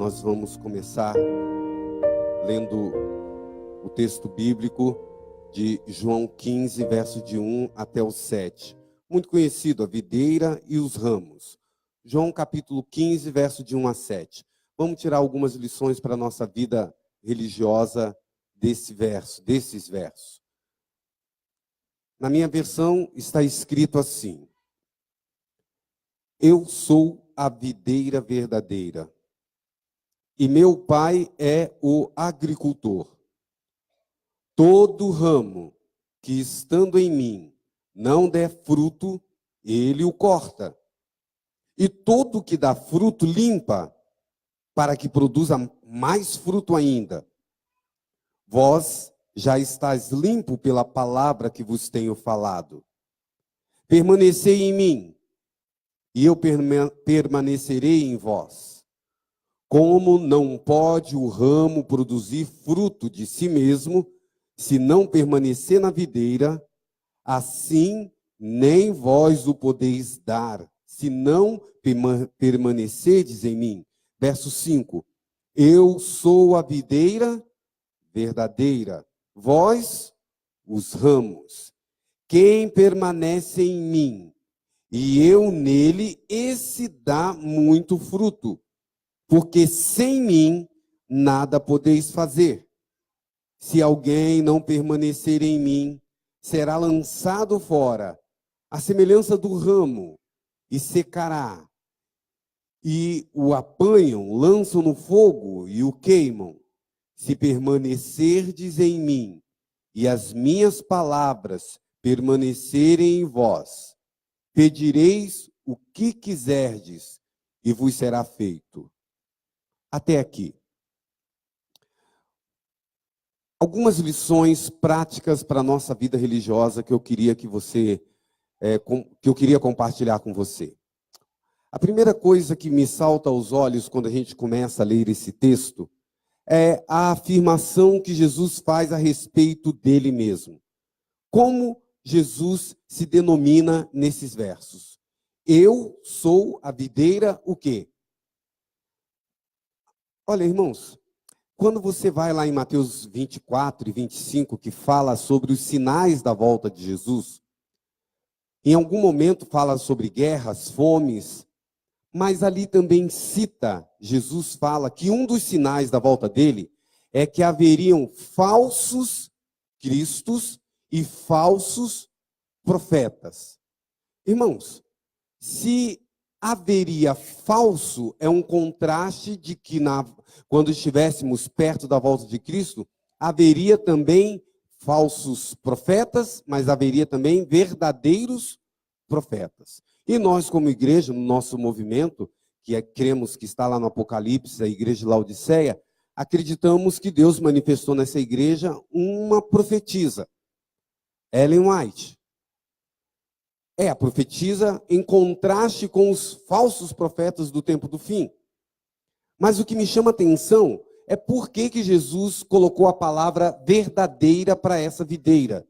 Nós vamos começar lendo o texto bíblico de João 15, verso de 1 até o 7. Muito conhecido, a videira e os ramos. João capítulo 15, verso de 1 a 7. Vamos tirar algumas lições para a nossa vida religiosa desses versos. Na minha versão está escrito assim: Eu sou a videira verdadeira, e meu pai é o agricultor. Todo ramo que estando em mim não der fruto, ele o corta. E todo que dá fruto limpa, para que produza mais fruto ainda. Vós já estáis limpo pela palavra que vos tenho falado. Permanecei em mim, e eu permanecerei em vós. Como não pode o ramo produzir fruto de si mesmo, se não permanecer na videira, assim nem vós o podeis dar, se não permanecerdes em mim. Verso 5. Eu sou a videira verdadeira, vós os ramos. Quem permanece em mim e eu nele, esse dá muito fruto. Porque sem mim nada podeis fazer. Se alguém não permanecer em mim, será lançado fora, à semelhança do ramo, e secará. E o apanham, lançam no fogo e o queimam. Se permanecerdes em mim, e as minhas palavras permanecerem em vós, pedireis o que quiserdes, e vos será feito. Até aqui. Algumas lições práticas para a nossa vida religiosa que eu queria compartilhar com você. A primeira coisa que me salta aos olhos quando a gente começa a ler esse texto é a afirmação que Jesus faz a respeito dele mesmo. Como Jesus se denomina nesses versos? Eu sou a videira, o quê? Olha, irmãos, quando você vai lá em Mateus 24 e 25, que fala sobre os sinais da volta de Jesus, em algum momento fala sobre guerras, fomes, mas ali também cita, Jesus fala que um dos sinais da volta dele é que haveriam falsos cristos e falsos profetas. Irmãos, se haveria falso, é um contraste de que quando estivéssemos perto da volta de Cristo, haveria também falsos profetas, mas haveria também verdadeiros profetas. E nós, como igreja, no nosso movimento, cremos que está lá no Apocalipse, a igreja de Laodiceia, acreditamos que Deus manifestou nessa igreja uma profetisa, Ellen White. A profetisa em contraste com os falsos profetas do tempo do fim. Mas o que me chama a atenção é por que Jesus colocou a palavra verdadeira para essa videira.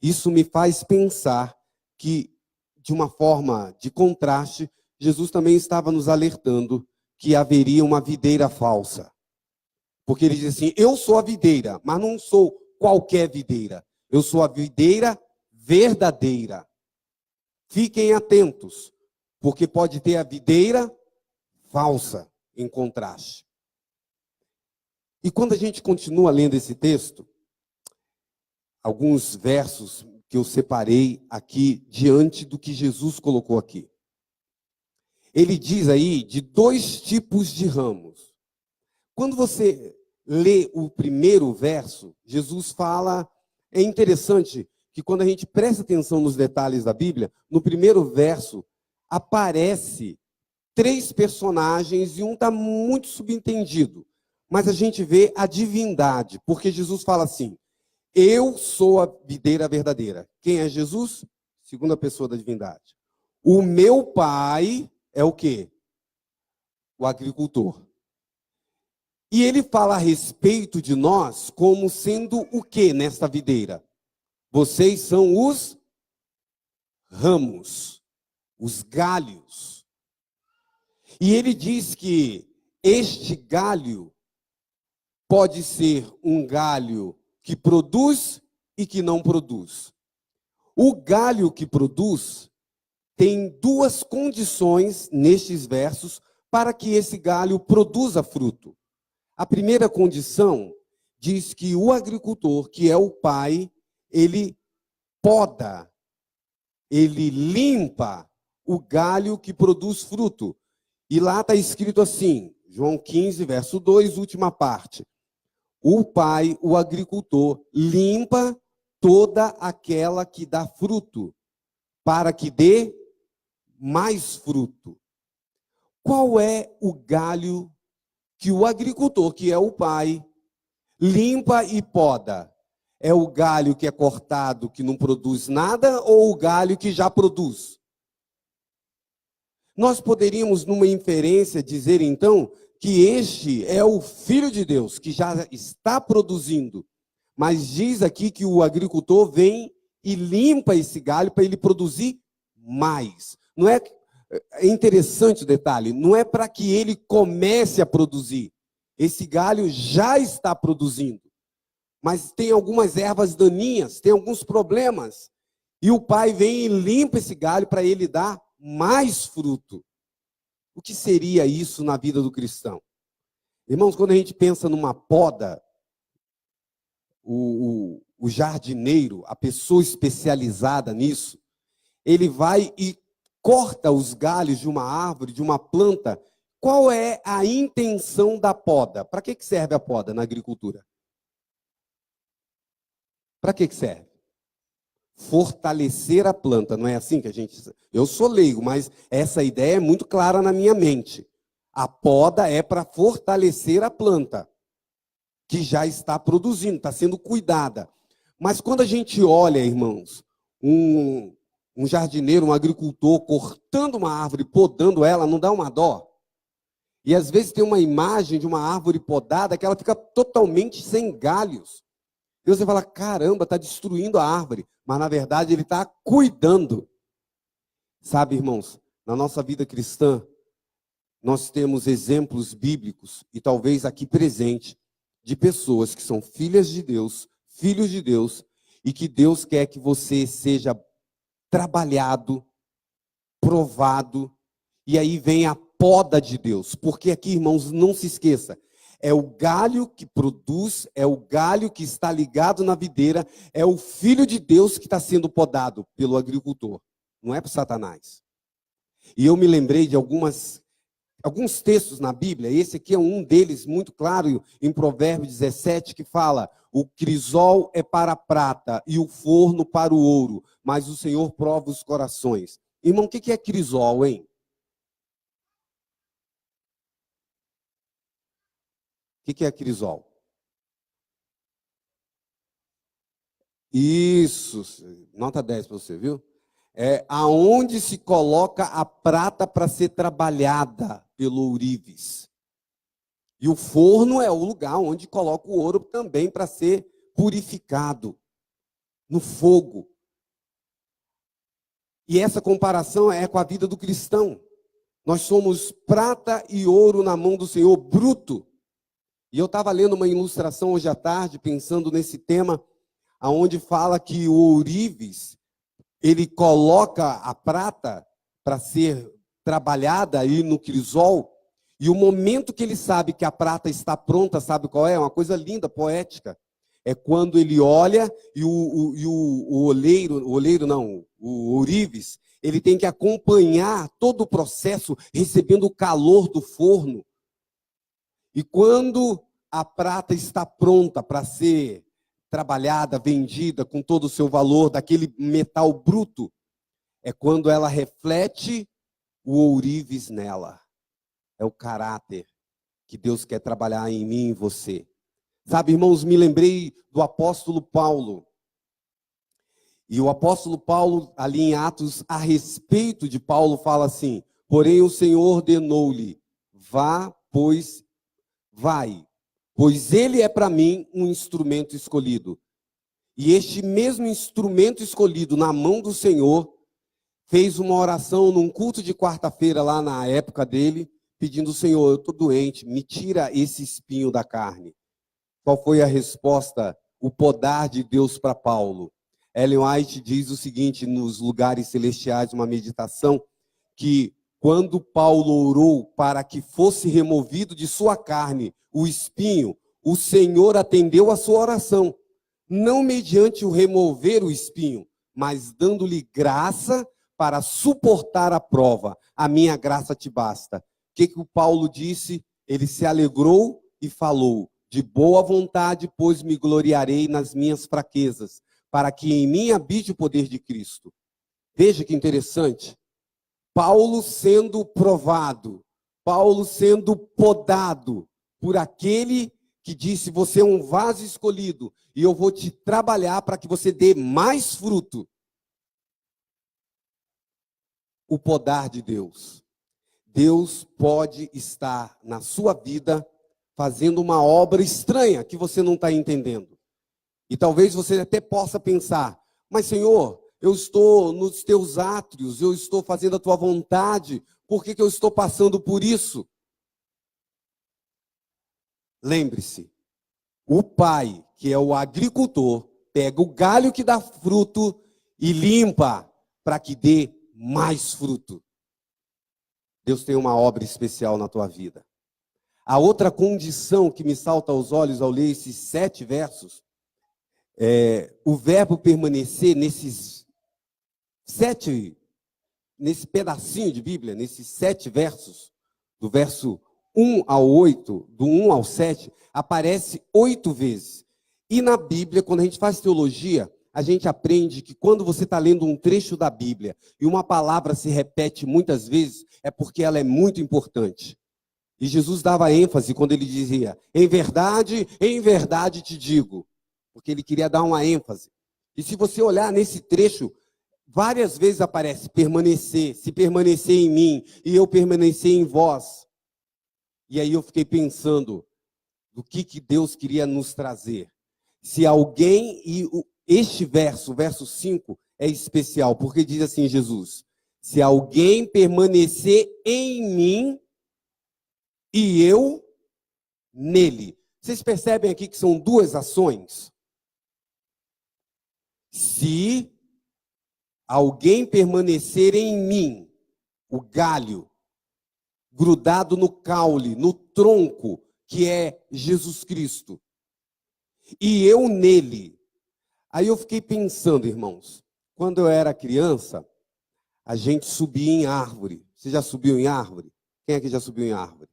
Isso me faz pensar que, de uma forma de contraste, Jesus também estava nos alertando que haveria uma videira falsa. Porque ele diz assim, eu sou a videira, mas não sou qualquer videira. Eu sou a videira verdadeira. Fiquem atentos, porque pode ter a videira falsa em contraste. E quando a gente continua lendo esse texto, alguns versos que eu separei aqui diante do que Jesus colocou aqui. Ele diz aí de 2 tipos de ramos. Quando você lê o primeiro verso, Jesus fala, é interessante que quando a gente presta atenção nos detalhes da Bíblia, no primeiro verso aparece 3 personagens e um está muito subentendido. Mas a gente vê a divindade, porque Jesus fala assim, eu sou a videira verdadeira. Quem é Jesus? Segunda pessoa da divindade. O meu pai é o quê? O agricultor. E ele fala a respeito de nós como sendo o quê nesta videira? Vocês são os ramos, os galhos. E ele diz que este galho pode ser um galho que produz e que não produz. O galho que produz tem duas condições nestes versos para que esse galho produza fruto. A primeira condição diz que o agricultor, que é o pai, ele poda, ele limpa o galho que produz fruto. E lá está escrito assim, João 15, verso 2, última parte. O pai, o agricultor, limpa toda aquela que dá fruto, para que dê mais fruto. Qual é o galho que o agricultor, que é o pai, limpa e poda? É o galho que é cortado, que não produz nada, ou o galho que já produz? Nós poderíamos, numa inferência, dizer então que este é o Filho de Deus, que já está produzindo. Mas diz aqui que o agricultor vem e limpa esse galho para ele produzir mais. Não é interessante o detalhe, não é para que ele comece a produzir. Esse galho já está produzindo. Mas tem algumas ervas daninhas, tem alguns problemas. E o pai vem e limpa esse galho para ele dar mais fruto. O que seria isso na vida do cristão? Irmãos, quando a gente pensa numa poda, o jardineiro, a pessoa especializada nisso, ele vai e corta os galhos de uma árvore, de uma planta. Qual é a intenção da poda? Para que serve a poda na agricultura? Para que serve? Fortalecer a planta, não é assim que a gente... Eu sou leigo, mas essa ideia é muito clara na minha mente. A poda é para fortalecer a planta, que já está produzindo, está sendo cuidada. Mas quando a gente olha, irmãos, um jardineiro, um agricultor cortando uma árvore, podando ela, não dá uma dó? E às vezes tem uma imagem de uma árvore podada que ela fica totalmente sem galhos. E você fala, caramba, está destruindo a árvore. Mas, na verdade, ele está cuidando. Sabe, irmãos, na nossa vida cristã, nós temos exemplos bíblicos, e talvez aqui presente, de pessoas que são filhas de Deus, filhos de Deus, e que Deus quer que você seja trabalhado, provado, e aí vem a poda de Deus. Porque aqui, irmãos, não se esqueça, é o galho que produz, é o galho que está ligado na videira, é o Filho de Deus que está sendo podado pelo agricultor, não é para Satanás. E eu me lembrei de alguns textos na Bíblia, esse aqui é um deles muito claro, em Provérbios 17, que fala, o crisol é para a prata e o forno para o ouro, mas o Senhor prova os corações. Irmão, o que é crisol, hein? O que é crisol? Isso, nota 10 para você, viu? É aonde se coloca a prata para ser trabalhada pelo ourives. E o forno é o lugar onde coloca o ouro também para ser purificado no fogo. E essa comparação é com a vida do cristão. Nós somos prata e ouro na mão do Senhor, bruto. E eu estava lendo uma ilustração hoje à tarde, pensando nesse tema, aonde fala que o ourives, ele coloca a prata para ser trabalhada aí no crisol, e o momento que ele sabe que a prata está pronta, sabe qual é? Uma coisa linda, poética. É quando ele olha e o ourives, ele tem que acompanhar todo o processo, recebendo o calor do forno. E quando a prata está pronta para ser trabalhada, vendida com todo o seu valor, daquele metal bruto, é quando ela reflete o ourives nela. É o caráter que Deus quer trabalhar em mim e em você. Sabe, irmãos, me lembrei do apóstolo Paulo. E o apóstolo Paulo, ali em Atos, a respeito de Paulo, fala assim, porém o Senhor ordenou-lhe, vai, pois ele é para mim um instrumento escolhido. E este mesmo instrumento escolhido na mão do Senhor, fez uma oração num culto de quarta-feira lá na época dele, pedindo: Senhor, eu estou doente, me tira esse espinho da carne. Qual foi a resposta, o podar de Deus para Paulo? Ellen White diz o seguinte, nos Lugares Celestiais, uma meditação, que quando Paulo orou para que fosse removido de sua carne o espinho, o Senhor atendeu a sua oração, não mediante o remover o espinho, mas dando-lhe graça para suportar a prova. A minha graça te basta. O que o Paulo disse? Ele se alegrou e falou: de boa vontade, pois me gloriarei nas minhas fraquezas, para que em mim habite o poder de Cristo. Veja que interessante. Paulo sendo provado, Paulo sendo podado por aquele que disse: você é um vaso escolhido e eu vou te trabalhar para que você dê mais fruto. O podar de Deus. Deus pode estar na sua vida fazendo uma obra estranha que você não está entendendo. E talvez você até possa pensar: mas Senhor, eu estou nos teus átrios, eu estou fazendo a tua vontade, por que eu estou passando por isso? Lembre-se, o pai, que é o agricultor, pega o galho que dá fruto e limpa para que dê mais fruto. Deus tem uma obra especial na tua vida. A outra condição que me salta aos olhos ao ler esses 7 versos, o verbo permanecer nesse pedacinho de Bíblia, nesses 7 versos, do verso 1 ao 8, do 1 ao 7, aparece 8 vezes. E na Bíblia, quando a gente faz teologia, a gente aprende que quando você está lendo um trecho da Bíblia e uma palavra se repete muitas vezes, é porque ela é muito importante. E Jesus dava ênfase quando ele dizia: em verdade te digo. Porque ele queria dar uma ênfase. E se você olhar nesse trecho, várias vezes aparece permanecer, se permanecer em mim e eu permanecer em vós. E aí eu fiquei pensando do que Deus queria nos trazer. Se alguém, e este verso, o verso 5, é especial, porque diz assim Jesus: se alguém permanecer em mim e eu nele. Vocês percebem aqui que são 2 ações? Se alguém permanecer em mim, o galho, grudado no caule, no tronco, que é Jesus Cristo, e eu nele. Aí eu fiquei pensando, irmãos, quando eu era criança, a gente subia em árvore. Você já subiu em árvore? Quem é que já subiu em árvore?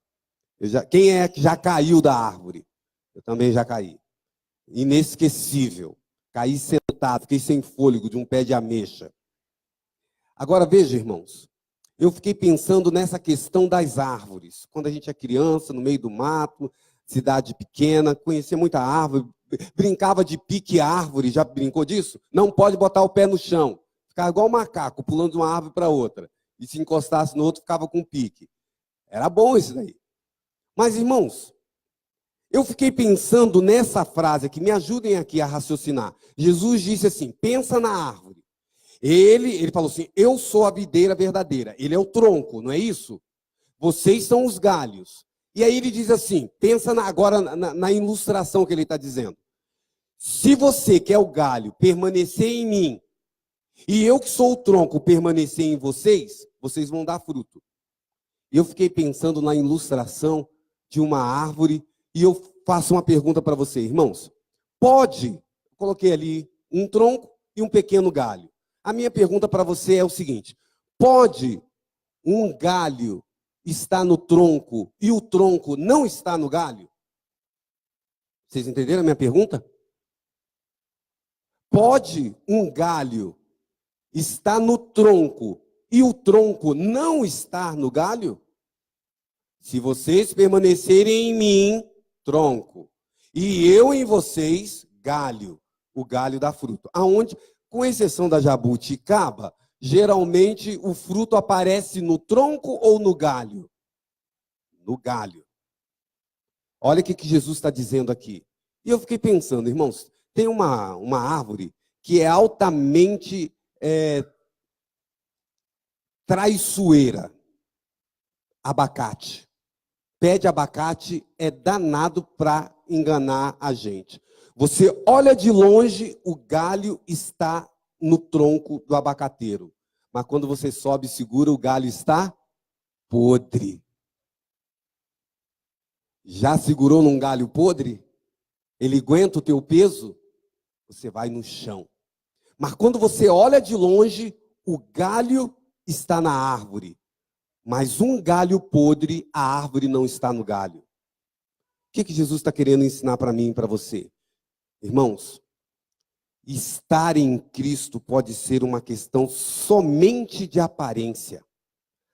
Quem é que já caiu da árvore? Eu também já caí. Inesquecível. Caí sentado, fiquei sem fôlego de um pé de ameixa. Agora veja, irmãos, eu fiquei pensando nessa questão das árvores. Quando a gente é criança, no meio do mato, cidade pequena, conhecia muita árvore, brincava de pique árvore, já brincou disso? Não pode botar o pé no chão. Ficava igual um macaco, pulando de uma árvore para outra. E se encostasse no outro, ficava com pique. Era bom isso daí. Mas, irmãos, eu fiquei pensando nessa frase aqui, me ajudem aqui a raciocinar. Jesus disse assim: pensa na árvore. Ele falou assim: eu sou a videira verdadeira. Ele é o tronco, não é isso? Vocês são os galhos. E aí ele diz assim, pensa agora na ilustração que ele está dizendo. Se você, que é o galho, permanecer em mim, e eu que sou o tronco permanecer em vocês, vocês vão dar fruto. E eu fiquei pensando na ilustração de uma árvore, e eu faço uma pergunta para você, irmãos. Coloquei ali um tronco e um pequeno galho. A minha pergunta para você é o seguinte: pode um galho estar no tronco e o tronco não está no galho? Vocês entenderam a minha pergunta? Pode um galho estar no tronco e o tronco não estar no galho? Se vocês permanecerem em mim, tronco, e eu em vocês, galho, o galho dá fruto. Aonde, com exceção da jabuticaba, geralmente o fruto aparece no tronco ou no galho? No galho. Olha o que Jesus está dizendo aqui. E eu fiquei pensando, irmãos, tem uma árvore que é altamente traiçoeira. Abacate. pé de abacate é danado para enganar a gente. Você olha de longe, o galho está no tronco do abacateiro. Mas quando você sobe e segura, o galho está podre. Já segurou num galho podre? Ele aguenta o teu peso? Você vai no chão. Mas quando você olha de longe, o galho está na árvore. Mas um galho podre, a árvore não está no galho. O que Jesus está querendo ensinar para mim e para você? Irmãos, estar em Cristo pode ser uma questão somente de aparência.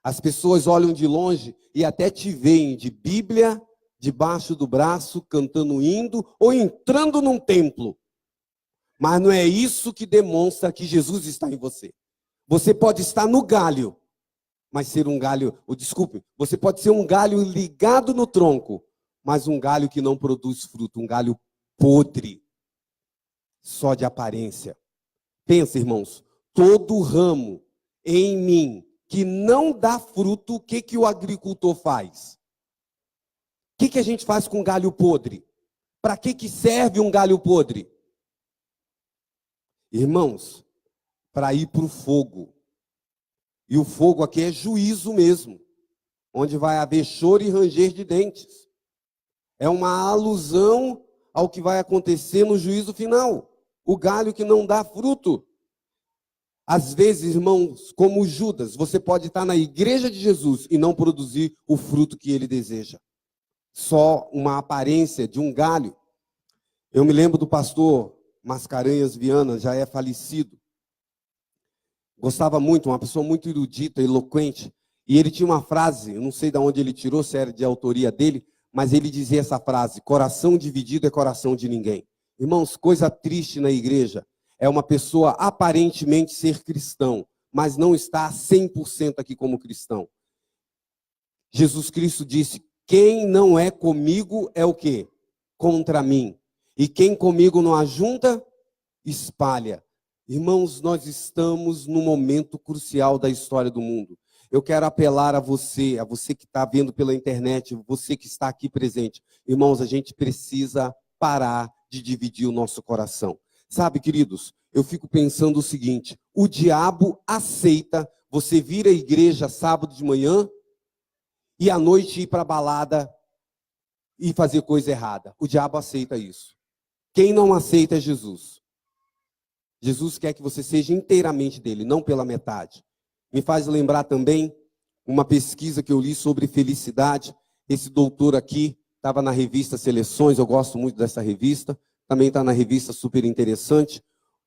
As pessoas olham de longe e até te veem de Bíblia debaixo do braço, cantando hino ou entrando num templo. Mas não é isso que demonstra que Jesus está em você. Você pode estar no galho, mas ser um galho, você pode ser um galho ligado no tronco, mas um galho que não produz fruto, um galho podre, só de aparência. Pensa, irmãos, todo ramo em mim que não dá fruto, o que o agricultor faz? O que a gente faz com galho podre? Para que serve um galho podre? Irmãos, para ir para o fogo. E o fogo aqui é juízo mesmo, onde vai haver choro e ranger de dentes. É uma alusão ao que vai acontecer no juízo final. O galho que não dá fruto. Às vezes, irmãos, como Judas, você pode estar na igreja de Jesus e não produzir o fruto que ele deseja. Só uma aparência de um galho. Eu me lembro do pastor Mascarenhas Viana, já é falecido. Gostava muito, uma pessoa muito erudita, eloquente. E ele tinha uma frase, eu não sei de onde ele tirou, se era de autoria dele, mas ele dizia essa frase: coração dividido é coração de ninguém. Irmãos, coisa triste na igreja é uma pessoa aparentemente ser cristão, mas não está 100% aqui como cristão. Jesus Cristo disse: quem não é comigo é o quê? Contra mim. E quem comigo não ajunta, espalha. Irmãos, nós estamos num momento crucial da história do mundo. Eu quero apelar a você que está vendo pela internet, você que está aqui presente. Irmãos, a gente precisa parar de dividir o nosso coração. Sabe, queridos, eu fico pensando o seguinte: o diabo aceita você vir à igreja sábado de manhã e à noite ir para a balada e fazer coisa errada. O diabo aceita isso. Quem não aceita é Jesus. Jesus quer que você seja inteiramente dele, não pela metade. Me faz lembrar também uma pesquisa que eu li sobre felicidade. Esse doutor aqui estava na revista Seleções, eu gosto muito dessa revista. Também está na revista Super Interessante.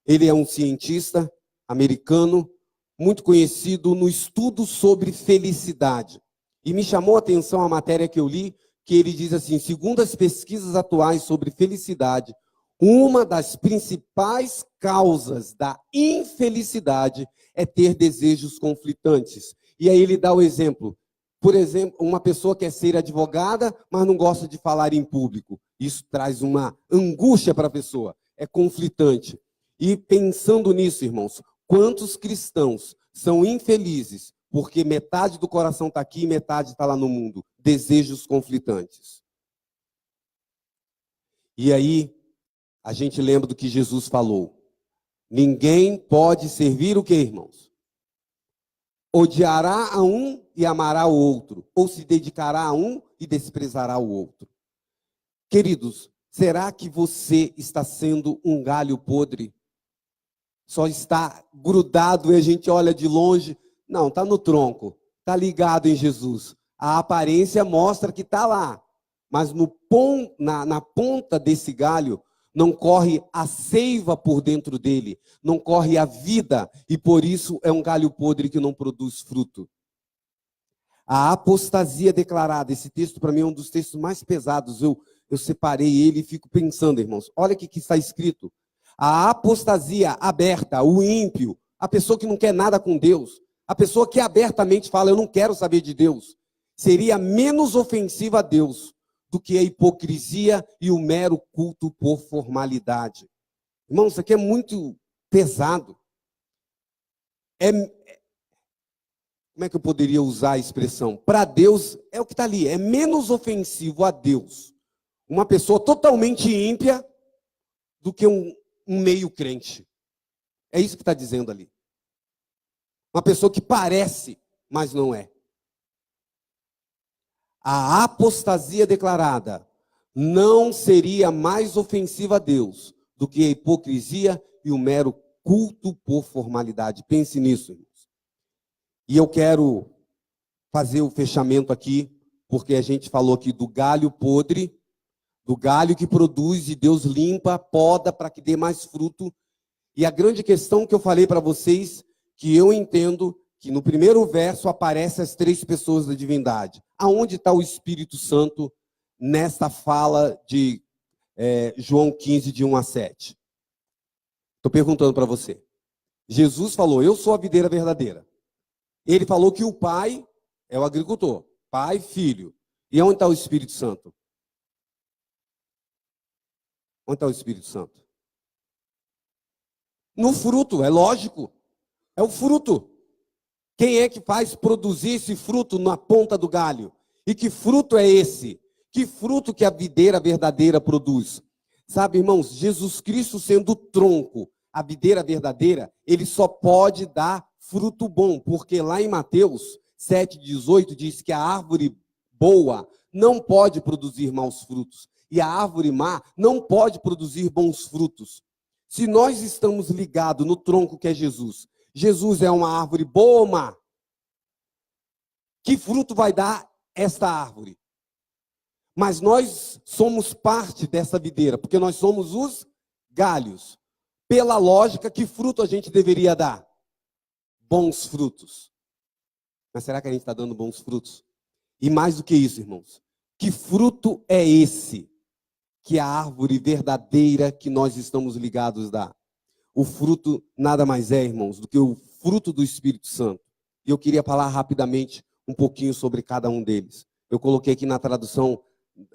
Ele é um cientista americano, muito conhecido no estudo sobre felicidade. E me chamou a atenção a matéria que eu li, que ele diz assim: segundo as pesquisas atuais sobre felicidade, uma das principais causas da infelicidade é ter desejos conflitantes. E aí ele dá o exemplo. Por exemplo, uma pessoa quer ser advogada, mas não gosta de falar em público. Isso traz uma angústia para a pessoa. É conflitante. E pensando nisso, irmãos, quantos cristãos são infelizes porque metade do coração está aqui e metade está lá no mundo? Desejos conflitantes. E aí, a gente lembra do que Jesus falou. Ninguém pode servir o quê, irmãos? Odiará a um e amará o outro, ou se dedicará a um e desprezará o outro. Queridos, será que você está sendo um galho podre? Só está grudado e a gente olha de longe? Não, está no tronco, está ligado em Jesus. A aparência mostra que está lá, mas na ponta desse galho não corre a seiva por dentro dele, não corre a vida, e por isso é um galho podre que não produz fruto. A apostasia declarada, esse texto para mim é um dos textos mais pesados, eu separei ele e fico pensando, irmãos, olha o que está escrito. A apostasia aberta, o ímpio, a pessoa que não quer nada com Deus, a pessoa que abertamente fala: eu não quero saber de Deus, seria menos ofensiva a Deus do que a hipocrisia e o mero culto por formalidade. Irmão, isso aqui é muito pesado. Como como é que eu poderia usar a expressão? Para Deus, é o que está ali, é menos ofensivo a Deus uma pessoa totalmente ímpia do que um meio crente. É isso que está dizendo ali. Uma pessoa que parece, mas não é. A apostasia declarada não seria mais ofensiva a Deus do que a hipocrisia e o mero culto por formalidade. Pense nisso, irmãos. E eu quero fazer o fechamento aqui, porque a gente falou aqui do galho podre, do galho que produz e Deus limpa, poda para que dê mais fruto. E a grande questão que eu falei para vocês, que eu entendo que no primeiro verso aparecem as três pessoas da divindade. Aonde está o Espírito Santo nesta fala de João 15, de 1 a 7? Estou perguntando para você. Jesus falou, eu sou a videira verdadeira. Ele falou que o Pai é o agricultor. Pai, Filho. E onde está o Espírito Santo? Onde está o Espírito Santo? No fruto, é lógico. É o fruto. Quem é que faz produzir esse fruto na ponta do galho? E que fruto é esse? Que fruto que a videira verdadeira produz? Sabe, irmãos, Jesus Cristo sendo o tronco, a videira verdadeira, ele só pode dar fruto bom, porque lá em Mateus 7,18 diz que a árvore boa não pode produzir maus frutos, e a árvore má não pode produzir bons frutos. Se nós estamos ligados no tronco que é Jesus, Jesus é uma árvore boa ou má? Que fruto vai dar esta árvore? Mas nós somos parte dessa videira, porque nós somos os galhos. Pela lógica, que fruto a gente deveria dar? Bons frutos. Mas será que a gente está dando bons frutos? E mais do que isso, irmãos, que fruto é esse que a árvore verdadeira que nós estamos ligados dá? O fruto nada mais é, irmãos, do que o fruto do Espírito Santo. E eu queria falar rapidamente um pouquinho sobre cada um deles. Eu coloquei aqui na tradução,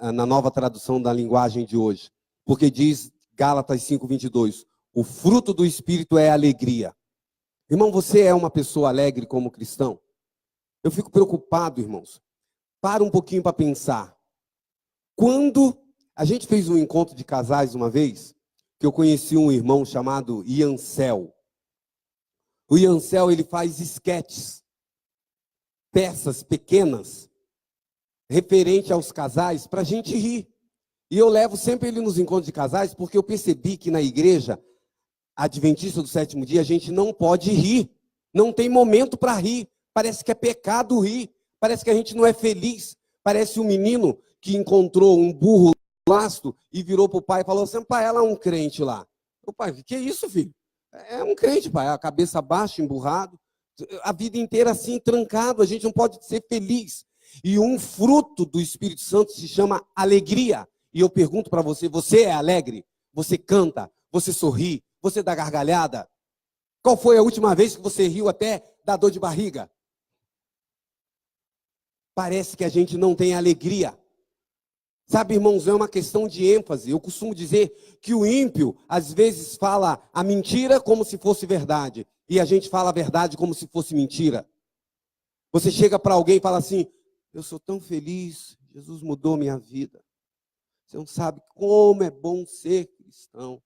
na nova tradução da linguagem de hoje, porque diz Gálatas 5:22, o fruto do Espírito é alegria. Irmão, você é uma pessoa alegre como cristão? Eu fico preocupado, irmãos. Para um pouquinho para pensar. Quando a gente fez um encontro de casais uma vez, que eu conheci um irmão chamado Iancel. O Iancel, ele faz esquetes, peças pequenas, referente aos casais, para a gente rir. E eu levo sempre ele nos encontros de casais, porque eu percebi que na igreja adventista do sétimo dia, a gente não pode rir. Não tem momento para rir. Parece que é pecado rir. Parece que a gente não é feliz. Parece um menino que encontrou um burro lasto e virou para o pai e falou assim, pai, ela é um crente lá. O pai, que é isso, filho? É um crente, pai. A cabeça baixa, emburrado. A vida inteira assim, trancado. A gente não pode ser feliz. E um fruto do Espírito Santo se chama alegria. E eu pergunto para você, você é alegre? Você canta? Você sorri? Você dá gargalhada? Qual foi a última vez que você riu até da dor de barriga? Parece que a gente não tem alegria. Sabe, irmãos, é uma questão de ênfase. Eu costumo dizer que o ímpio, às vezes, fala a mentira como se fosse verdade. E a gente fala a verdade como se fosse mentira. Você chega para alguém e fala assim, eu sou tão feliz, Jesus mudou minha vida. Você não sabe como é bom ser cristão.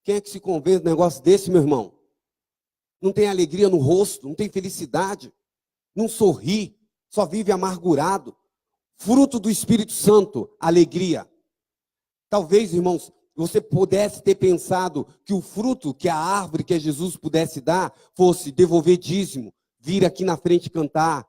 Quem é que se convence de um negócio desse, meu irmão? Não tem alegria no rosto, não tem felicidade, não sorri, só vive amargurado. Fruto do Espírito Santo, alegria. Talvez, irmãos, você pudesse ter pensado que o fruto, que a árvore que Jesus pudesse dar, fosse devolver dízimo, vir aqui na frente cantar,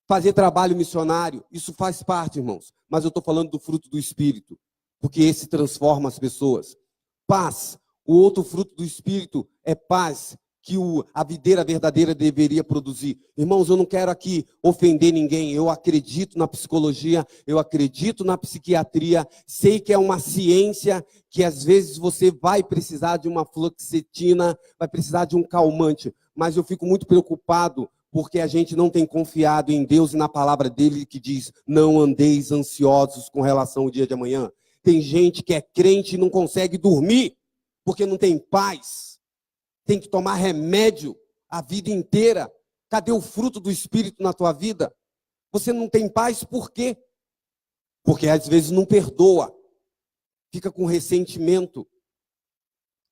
fazer trabalho missionário. Isso faz parte, irmãos. Mas eu estou falando do fruto do Espírito, porque esse transforma as pessoas. Paz. O outro fruto do Espírito é paz, que a videira verdadeira deveria produzir. Irmãos, eu não quero aqui ofender ninguém. Eu acredito na psicologia, eu acredito na psiquiatria. Sei que é uma ciência que às vezes você vai precisar de uma fluoxetina, vai precisar de um calmante. Mas eu fico muito preocupado porque a gente não tem confiado em Deus e na palavra dele que diz, não andeis ansiosos com relação ao dia de amanhã. Tem gente que é crente e não consegue dormir porque não tem paz. Tem que tomar remédio a vida inteira. Cadê o fruto do Espírito na tua vida? Você não tem paz por quê? Porque às vezes não perdoa, fica com ressentimento.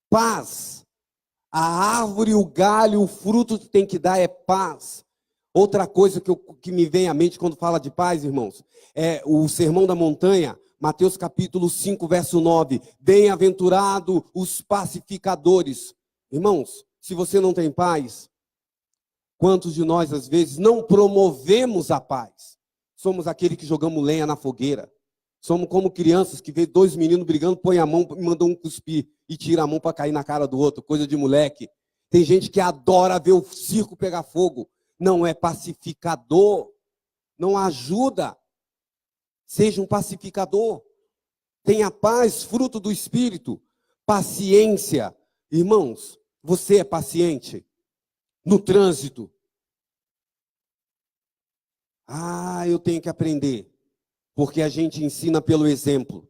Paz. A árvore, o galho, o fruto que tem que dar é paz. Outra coisa que me vem à mente quando fala de paz, irmãos, é o Sermão da Montanha, Mateus capítulo 5, verso 9. Bem-aventurado os pacificadores. Irmãos, se você não tem paz, quantos de nós, às vezes, não promovemos a paz? Somos aquele que jogamos lenha na fogueira. Somos como crianças que vê dois meninos brigando, põe a mão e manda um cuspir e tira a mão para cair na cara do outro, coisa de moleque. Tem gente que adora ver o circo pegar fogo. Não é pacificador, não ajuda. Seja um pacificador. Tenha paz, fruto do Espírito. Paciência. Irmãos, você é paciente no trânsito? Eu tenho que aprender. Porque a gente ensina pelo exemplo.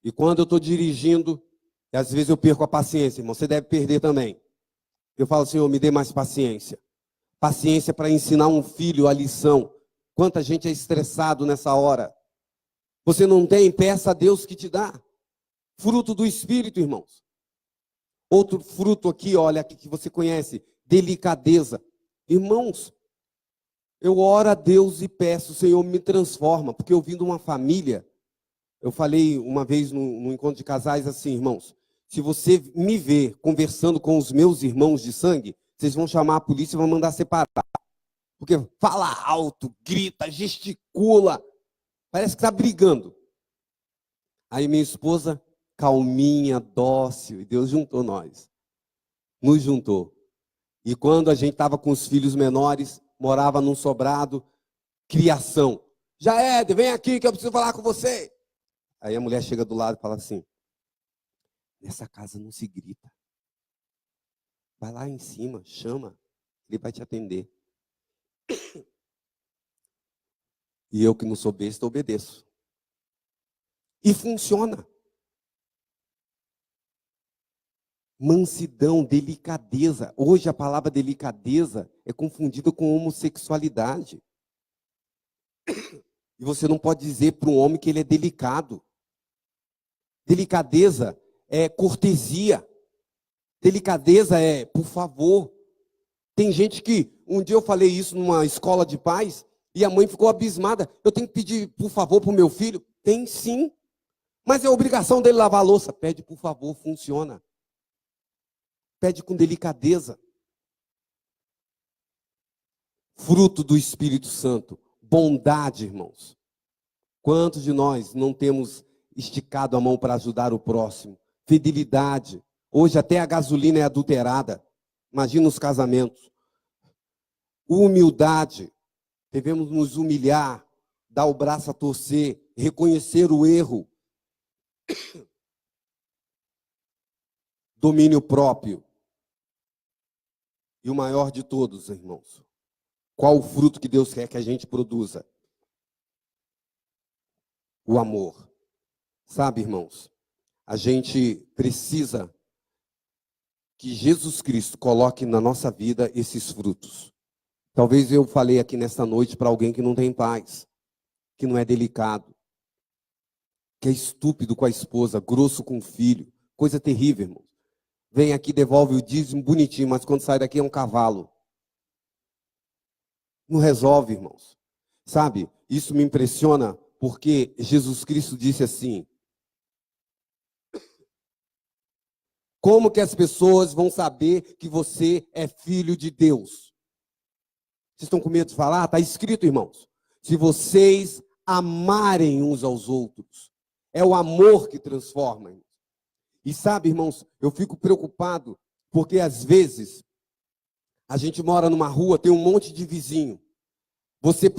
E quando eu estou dirigindo, às vezes eu perco a paciência, irmão. Você deve perder também. Eu falo, Senhor, me dê mais paciência. Paciência para ensinar um filho a lição. Quanta gente é estressado nessa hora. Você não tem, peça a Deus que te dá. Fruto do Espírito, irmãos. Outro fruto aqui, olha, aqui que você conhece, delicadeza. Irmãos, eu oro a Deus e peço, Senhor, me transforma. Porque eu vim de uma família, eu falei uma vez no encontro de casais assim, irmãos, se você me ver conversando com os meus irmãos de sangue, vocês vão chamar a polícia e vão mandar separar. Porque fala alto, grita, gesticula, parece que está brigando. Aí minha esposa, calminha, dócil, e Deus juntou nós. Nos juntou. E quando a gente estava com os filhos menores, morava num sobrado, criação. Jaed, vem aqui que eu preciso falar com você. Aí a mulher chega do lado e fala assim, nessa casa não se grita. Vai lá em cima, chama, ele vai te atender. E eu que não sou besta, obedeço. E funciona. Mansidão, delicadeza. Hoje a palavra delicadeza é confundida com homossexualidade. E você não pode dizer para um homem que ele é delicado. Delicadeza é cortesia. Delicadeza é, por favor. Tem gente que, um dia eu falei isso numa escola de pais, e a mãe ficou abismada. Eu tenho que pedir, por favor, para o meu filho? Tem sim. Mas é obrigação dele lavar a louça. Pede, por favor, funciona. Pede com delicadeza. Fruto do Espírito Santo. Bondade, irmãos. Quantos de nós não temos esticado a mão para ajudar o próximo? Fidelidade. Hoje até a gasolina é adulterada. Imagina os casamentos. Humildade. Devemos nos humilhar, dar o braço a torcer, reconhecer o erro. Domínio próprio. E o maior de todos, irmãos. Qual o fruto que Deus quer que a gente produza? O amor. Sabe, irmãos, a gente precisa que Jesus Cristo coloque na nossa vida esses frutos. Talvez eu falei aqui nesta noite para alguém que não tem paz, que não é delicado, que é estúpido com a esposa, grosso com o filho, coisa terrível, irmãos. Vem aqui, devolve o dízimo bonitinho, mas quando sai daqui é um cavalo. Não resolve, irmãos. Sabe, isso me impressiona porque Jesus Cristo disse assim: como que as pessoas vão saber que você é filho de Deus? Vocês estão com medo de falar? Está escrito, irmãos. Se vocês amarem uns aos outros. É o amor que transforma, irmãos. E sabe, irmãos, eu fico preocupado porque às vezes a gente mora numa rua, tem um monte de vizinho. Você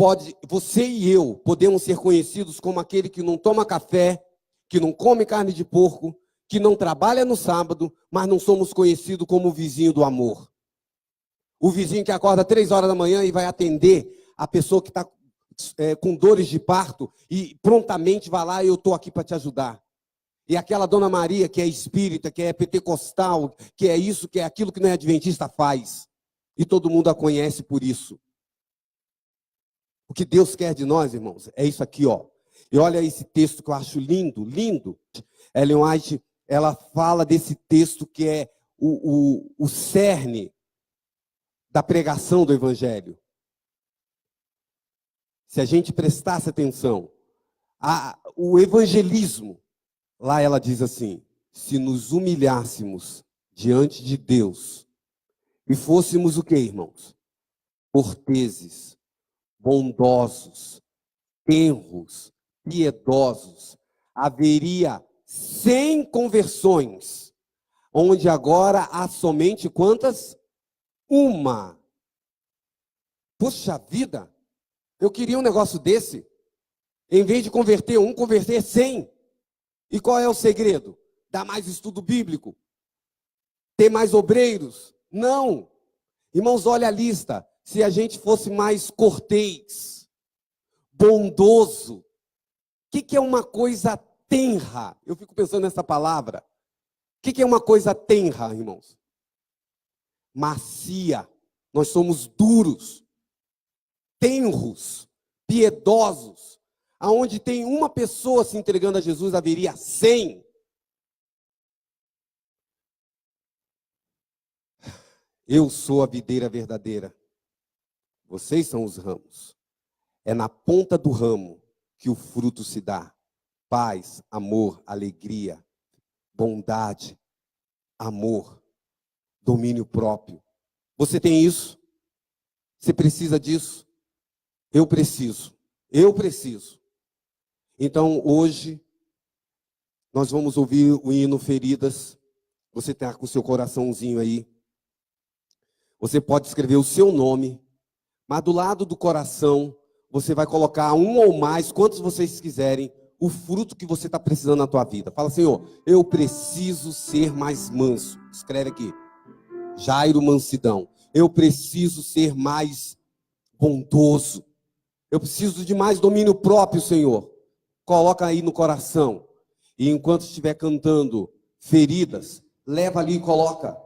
e eu podemos ser conhecidos como aquele que não toma café, que não come carne de porco, que não trabalha no sábado, mas não somos conhecidos como o vizinho do amor. O vizinho que acorda 3 horas da manhã e vai atender a pessoa que está com dores de parto e prontamente vai lá e eu estou aqui para te ajudar. E aquela Dona Maria que é espírita, que é pentecostal, que é isso, que é aquilo que não é adventista faz. E todo mundo a conhece por isso. O que Deus quer de nós, irmãos, é isso aqui, ó. E olha esse texto que eu acho lindo, lindo. Ellen White, ela fala desse texto que é o cerne da pregação do Evangelho. Se a gente prestasse atenção, o evangelismo, lá ela diz assim: se nos humilhássemos diante de Deus e fôssemos o quê, irmãos? Corteses, bondosos, tenros, piedosos, haveria 100 conversões, onde agora há somente quantas? Uma. Puxa vida, eu queria um negócio desse. Em vez de converter um, converter 100. E qual é o segredo? Dar mais estudo bíblico? Ter mais obreiros? Não. Irmãos, olha a lista. Se a gente fosse mais cortês, bondoso, o que é uma coisa tenra? Eu fico pensando nessa palavra. O que é uma coisa tenra, irmãos? Macia. Nós somos duros, tenros, piedosos. Aonde tem uma pessoa se entregando a Jesus, haveria 100. Eu sou a videira verdadeira. Vocês são os ramos. É na ponta do ramo que o fruto se dá. Paz, amor, alegria, bondade, amor, domínio próprio. Você tem isso? Você precisa disso? Eu preciso. Eu preciso. Então, hoje, nós vamos ouvir o hino Feridas. Você está com o seu coraçãozinho aí. Você pode escrever o seu nome, mas do lado do coração, você vai colocar um ou mais, quantos vocês quiserem, o fruto que você está precisando na tua vida. Fala, Senhor, eu preciso ser mais manso. Escreve aqui. Jairo Mansidão. Eu preciso ser mais bondoso. Eu preciso de mais domínio próprio, Senhor. Coloca aí no coração. E enquanto estiver cantando Feridas, leva ali e coloca.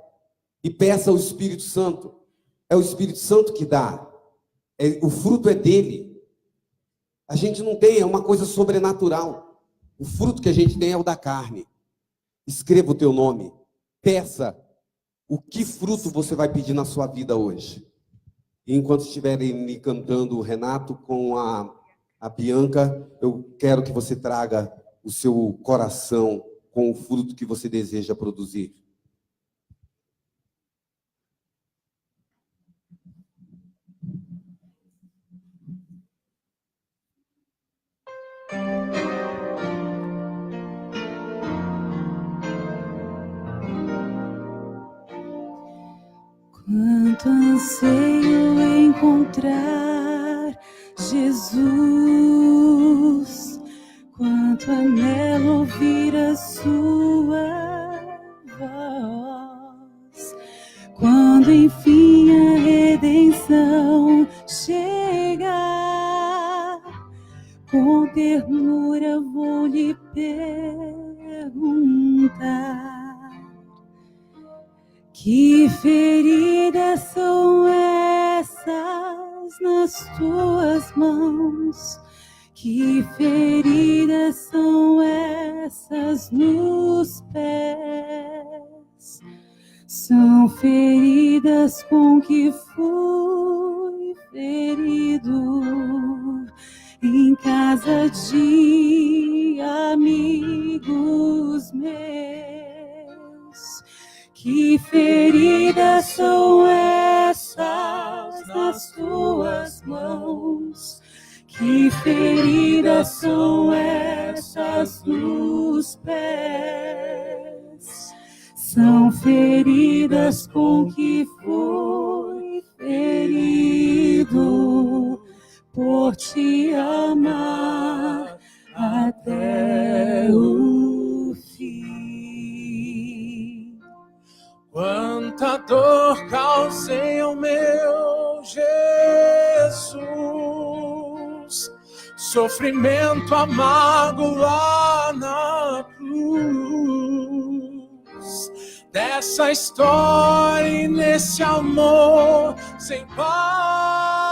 E peça ao Espírito Santo. É o Espírito Santo que dá. O fruto é dele. A gente não tem, é uma coisa sobrenatural. O fruto que a gente tem é o da carne. Escreva o teu nome. Peça o que fruto você vai pedir na sua vida hoje. E enquanto estiverem cantando o Renato com a Bianca, eu quero que você traga o seu coração com o fruto que você deseja produzir. Quanto anseio encontrar Jesus, quanto anelo ouvir a sua voz, quando enfim a redenção chegar, com ternura vou lhe perguntar: que feridas são essas nas tuas mãos? Que feridas são essas nos pés? São feridas com que fui ferido em casa de amigos meus. Que feridas são essas nas tuas mãos? Que feridas são essas nos pés? São feridas com que fui ferido por te amar até o fim. Quanta dor causei ao meu Jesus, sofrimento amargo lá na cruz. nessa história e nesse amor sem par.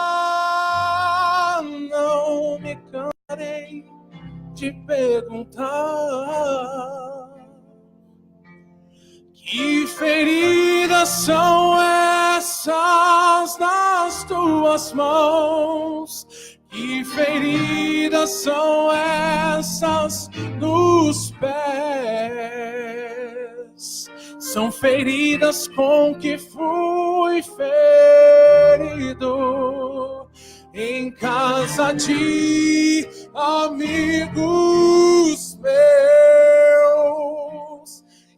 Não me cansarei de perguntar: que feridas são essas nas tuas mãos? Que feridas são essas nos pés? São feridas com que fui ferido em casa de amigos meus.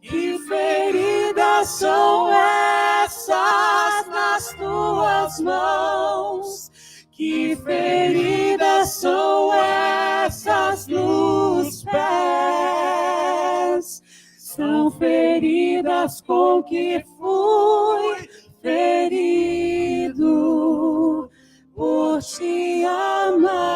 Que feridas são essas nas tuas mãos? Que feridas são essas nos pés? São feridas com que fui ferido por te amar.